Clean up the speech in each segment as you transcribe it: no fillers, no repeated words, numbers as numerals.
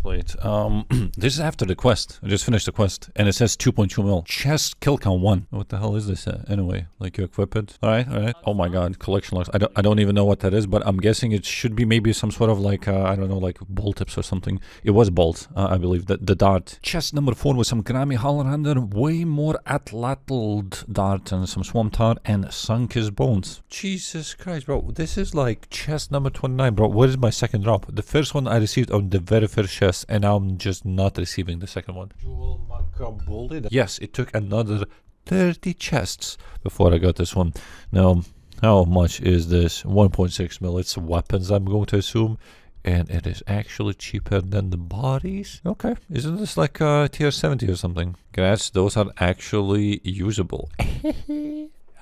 chest plate. This is after the quest. I just finished the quest, and it says 2.2 mil. Chest kill count 1. What the hell is this anyway? Like you equip it. All right. Oh my god, collection logs. I don't even know what that is, but I'm guessing it should be maybe some sort of like I don't know, like bolt tips or something. It was bolt, I believe. The dart. Chest number 4 was some Grammy Hollander, way more atlattled dart and some swamp tar and sunk his bones. Jesus Christ, bro. This is like chest number 29, bro. What is my second drop? The first one I received on the very first chest, and now I'm just not receiving the second one. Yes, it took another 30 chests before I got this one. Now, how much is this? 1.6 mil. It's weapons, I'm going to assume. And it is actually cheaper than the bodies. Okay, isn't this like tier 70 or something? Congrats, those are actually usable.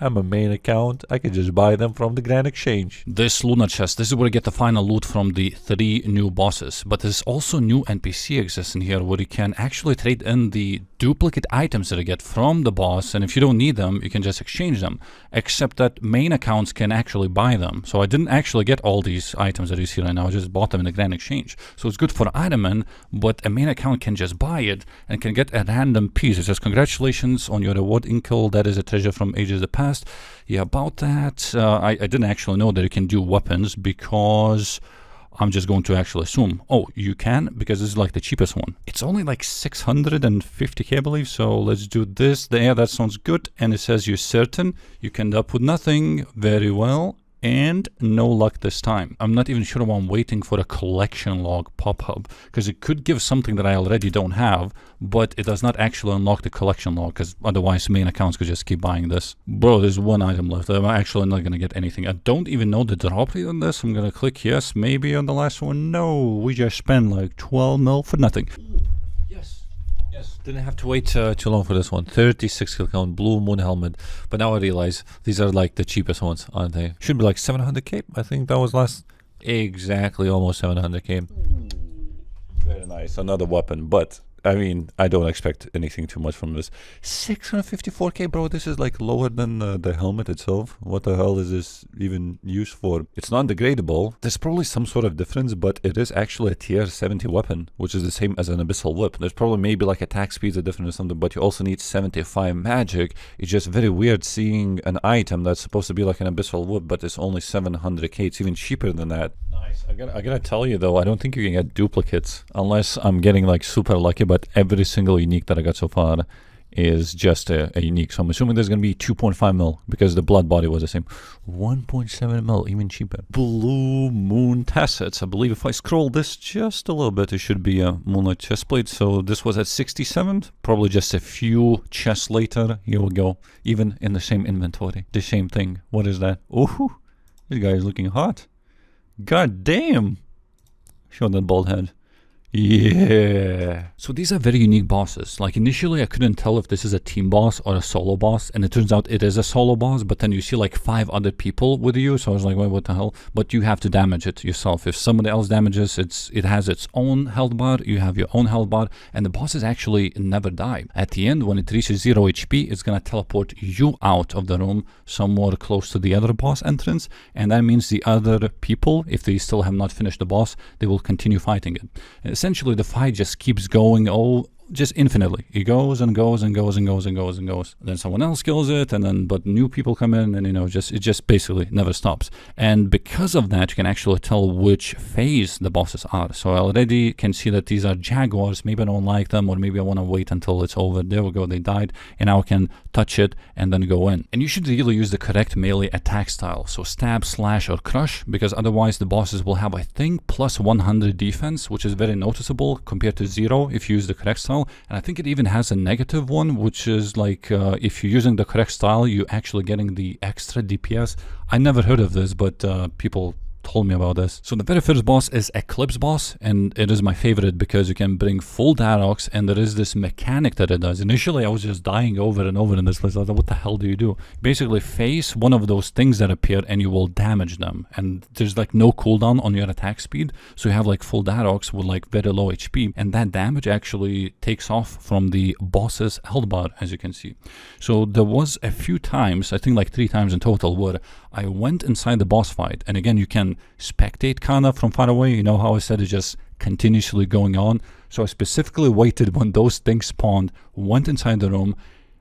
I'm a main account. I can just buy them from the Grand Exchange. This Lunar Chest, this is where you get the final loot from the 3 new bosses. But there's also new NPC exists in here where you can actually trade in the duplicate items that you get from the boss. And if you don't need them, you can just exchange them. Except that main accounts can actually buy them. So I didn't actually get all these items that you see right now. I just bought them in the Grand Exchange. So it's good for Ironman, but a main account can just buy it and can get a random piece. It says, congratulations on your reward, Inkle. That is a treasure from ages of the past. Yeah, about that, I didn't actually know that you can do weapons because I'm just going to actually assume, oh, you can, because this is like the cheapest one. It's only like 650k, I believe, so let's do this. Yeah, that sounds good, and it says you're certain you can end up with nothing. Very well. And no luck this time. I'm not even sure why I'm waiting for a collection log pop-up, because it could give something that I already don't have, but it does not actually unlock the collection log, because otherwise main accounts could just keep buying this. Bro, there's one item left. I'm actually not going to get anything. I don't even know the drop rate on this. I'm going to click yes, maybe on the last one. No, we just spent like 12 mil for nothing. Yes, didn't have to wait too long for this one. 36 kill count, blue moon helmet. But now I realize these are like the cheapest ones, aren't they? Should be like 700k. I think that was last. Exactly, almost 700k. Very nice. Another weapon, but I mean, I don't expect anything too much from this. 654k, bro. This is like lower than the helmet itself. What the hell is this even used for? It's non-degradable. There's probably some sort of difference, but it is actually a tier 70 weapon, which is the same as an abyssal whip. There's probably maybe like attack speeds are different or something, but you also need 75 magic. It's just very weird seeing an item that's supposed to be like an abyssal whip, but it's only 700k. It's even cheaper than that. Nice. I gotta tell you though, I don't think you can get duplicates unless I'm getting like super lucky, but every single unique that I got so far is just a unique. So I'm assuming there's gonna be 2.5 mil because the blood body was the same. 1.7 mil, even cheaper. Blue moon tassets. I believe if I scroll this just a little bit, it should be a moonlight chestplate. So this was at 67, probably just a few chests later. Here we go. Even in the same inventory, the same thing. What is that? Oh, this guy is looking hot. God damn. Show that bald head. Yeah. So these are very unique bosses. Like initially I couldn't tell if this is a team boss or a solo boss, and it turns out it is a solo boss, but then you see like 5 other people with you, so I was like, wait, what the hell? But you have to damage it yourself. If somebody else damages, it has its own health bar, you have your own health bar, and the bosses actually never die. At the end, when it reaches 0 HP, it's gonna teleport you out of the room somewhere close to the other boss entrance, and that means the other people, if they still have not finished the boss, they will continue fighting it. Essentially, the fight just keeps going, just infinitely. It goes and goes and goes and goes and goes and goes. Then someone else kills it, and then but new people come in, and it just basically never stops. And because of that, you can actually tell which phase the bosses are. So I already can see that these are jaguars. Maybe I don't like them, or maybe I want to wait until it's over. There we go, they died, and now I can touch it and then go in. And you should really use the correct melee attack style. So stab, slash, or crush, because otherwise the bosses will have, I think, plus 100 defense, which is very noticeable compared to 0 if you use the correct style. And I think it even has a negative one, which is like if you're using the correct style, you're actually getting the extra DPS. I never heard of this, but people told me about this. So the very first boss is Eclipse boss, and it is my favorite because you can bring full Darox, and there is this mechanic that it does. Initially I was just dying over and over in this place. I thought, what the hell do you do? Basically face one of those things that appear and you will damage them, and there's like no cooldown on your attack speed, so you have like full Darox with like very low HP, and that damage actually takes off from the boss's health bar, as you can see. So there was a few times, I think like 3 times in total, where I went inside the boss fight, and again you can spectate kind of from far away. You know how I said it just continuously going on. So I specifically waited when those things spawned, went inside the room,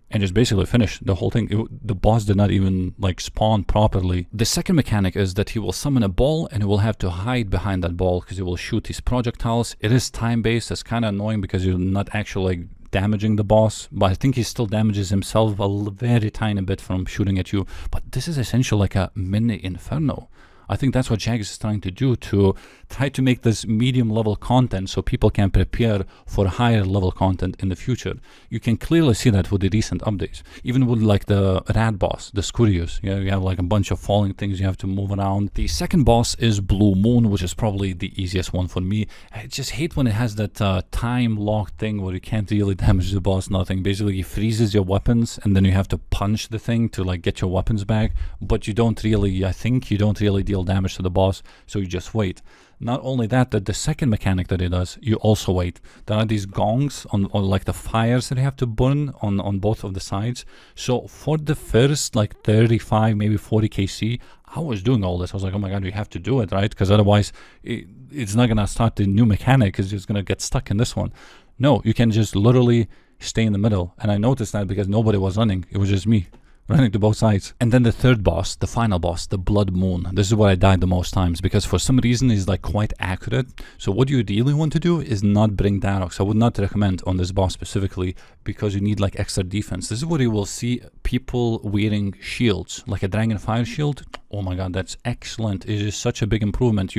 and just basically finished the whole thing. The boss did not even like spawn properly. The second mechanic is that he will summon a ball and he will have to hide behind that ball because he will shoot these projectiles. It is time-based. It's kind of annoying because you're not actually like damaging the boss, but I think he still damages himself a very tiny bit from shooting at you. But this is essentially like a mini inferno. I think that's what Jagex is trying to do, to try to make this medium level content so people can prepare for higher level content in the future. You can clearly see that with the recent updates. Even with like the rat boss, the Scurious, you have like a bunch of falling things you have to move around. The second boss is Blue Moon, which is probably the easiest one for me. I just hate when it has that time locked thing where you can't really damage the boss, nothing. Basically, it freezes your weapons and then you have to punch the thing to like get your weapons back, but you don't really, I think you don't really deal damage to the boss, so you just wait. Not only that, the second mechanic that it does, you also wait. There are these gongs on like the fires that you have to burn on both of the sides. So for the first like 35, maybe 40 KC, I was doing all this. I was like, oh my god, we have to do it, right? Because otherwise it's not gonna start the new mechanic, it's just gonna get stuck in this one. No, you can just literally stay in the middle. And I noticed that because nobody was running, it was just me running to both sides. And then the third boss, the final boss, the Blood Moon. This is where I died the most times because for some reason it's like quite accurate. So what you really want to do is not bring Darox. I would not recommend on this boss specifically because you need like extra defense. This is where you will see people wearing shields, like a Dragon Fire shield. Oh my god, that's excellent. It is such a big improvement.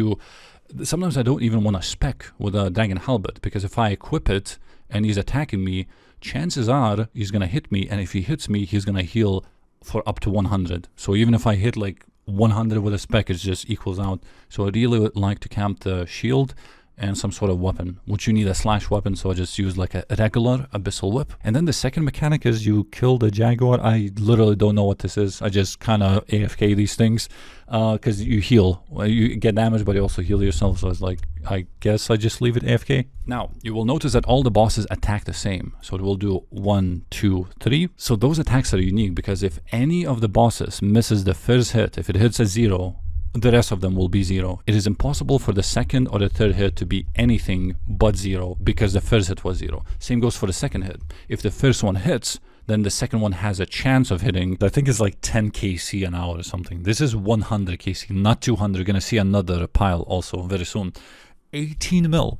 Sometimes I don't even want to spec with a Dragon Halberd because if I equip it and he's attacking me, chances are he's gonna hit me, and if he hits me, he's gonna heal for up to 100. So even if I hit like 100 with a spec, it just equals out. So I really would like to camp the shield and some sort of weapon, which you need a slash weapon, so I just use like a regular Abyssal Whip. And then the second mechanic is you kill the Jaguar. I literally don't know what this is. I just kind of AFK these things because you heal. You get damage, but you also heal yourself, so it's like, I guess I just leave it AFK. Now, you will notice that all the bosses attack the same. So it will do 1, 2, 3. So those attacks are unique because if any of the bosses misses the first hit, if it hits a 0, the rest of them will be 0. It is impossible for the second or the third hit to be anything but 0 because the first hit was 0. Same goes for the second hit. If the first one hits, then the second one has a chance of hitting. I think it's like 10 KC an hour or something. This is 100 KC, not 200. You're gonna see another pile also very soon. 18 mil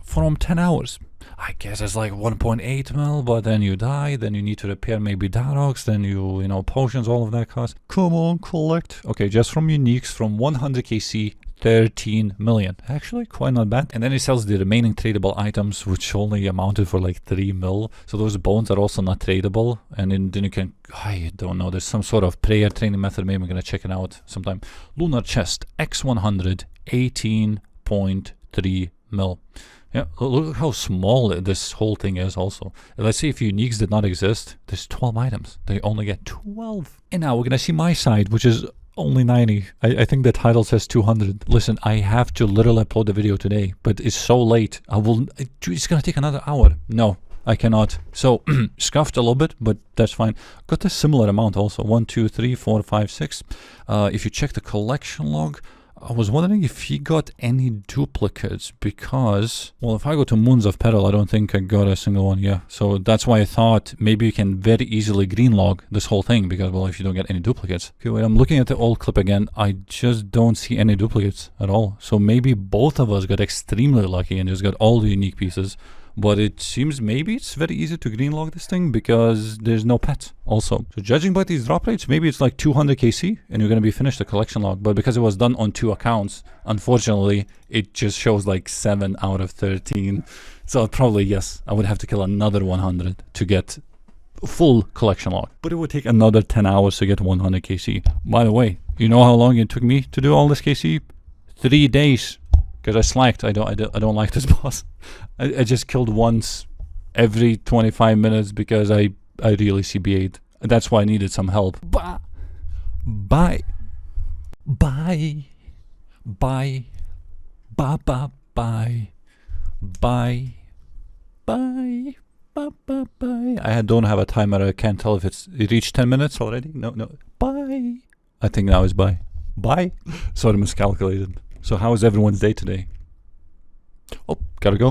from 10 hours. I guess it's like 1.8 mil, but then you die, then you need to repair maybe Darox, then you know, potions, all of that cost. Come on, collect. Okay, just from uniques, from 100 KC, 13 million. Actually, quite not bad. And then he sells the remaining tradable items, which only amounted for like 3 mil. So those bones are also not tradable. And then you can, I don't know, there's some sort of prayer training method. Maybe I'm gonna check it out sometime. Lunar Chest, X100, 18.3 mil. Yeah, look how small this whole thing is also. Let's see if uniques did not exist. There's 12 items. They only get 12. And now we're gonna see my side, which is only 90. I think the title says 200. Listen, I have to literally upload the video today, but it's so late. It's gonna take another hour. No, I cannot. So, scuffed a little bit, but that's fine. Got a similar amount also. 1, 2, 3, 4, 5, 6. If you check the collection log, I was wondering if he got any duplicates because, well, if I go to Moons of Peril, I don't think I got a single one. Yeah, so that's why I thought maybe you can very easily green log this whole thing because, well, if you don't get any duplicates. Okay, wait, I'm looking at the old clip again. I just don't see any duplicates at all. So maybe both of us got extremely lucky and just got all the unique pieces. But it seems maybe it's very easy to green log this thing because there's no pet also. So judging by these drop rates, maybe it's like 200 KC and you're going to be finished the collection log. But because it was done on 2 accounts, unfortunately, it just shows like 7 out of 13. So probably, yes, I would have to kill another 100 to get full collection log. But it would take another 10 hours to get 100 KC. By the way, you know how long it took me to do all this KC? 3 days. Because I slacked. I don't like this boss. I just killed once every 25 minutes because I really CBA'd. That's why I needed some help. Bye. Bye. Bye. Bye. Bye. Bye. Bye. Bye. Bye. Bye. Bye. Bye. I don't have a timer. I can't tell if it reached 10 minutes already. No. Bye. I think now is bye. Bye. Sort of miscalculated. So how is everyone's day today? Oh, gotta go.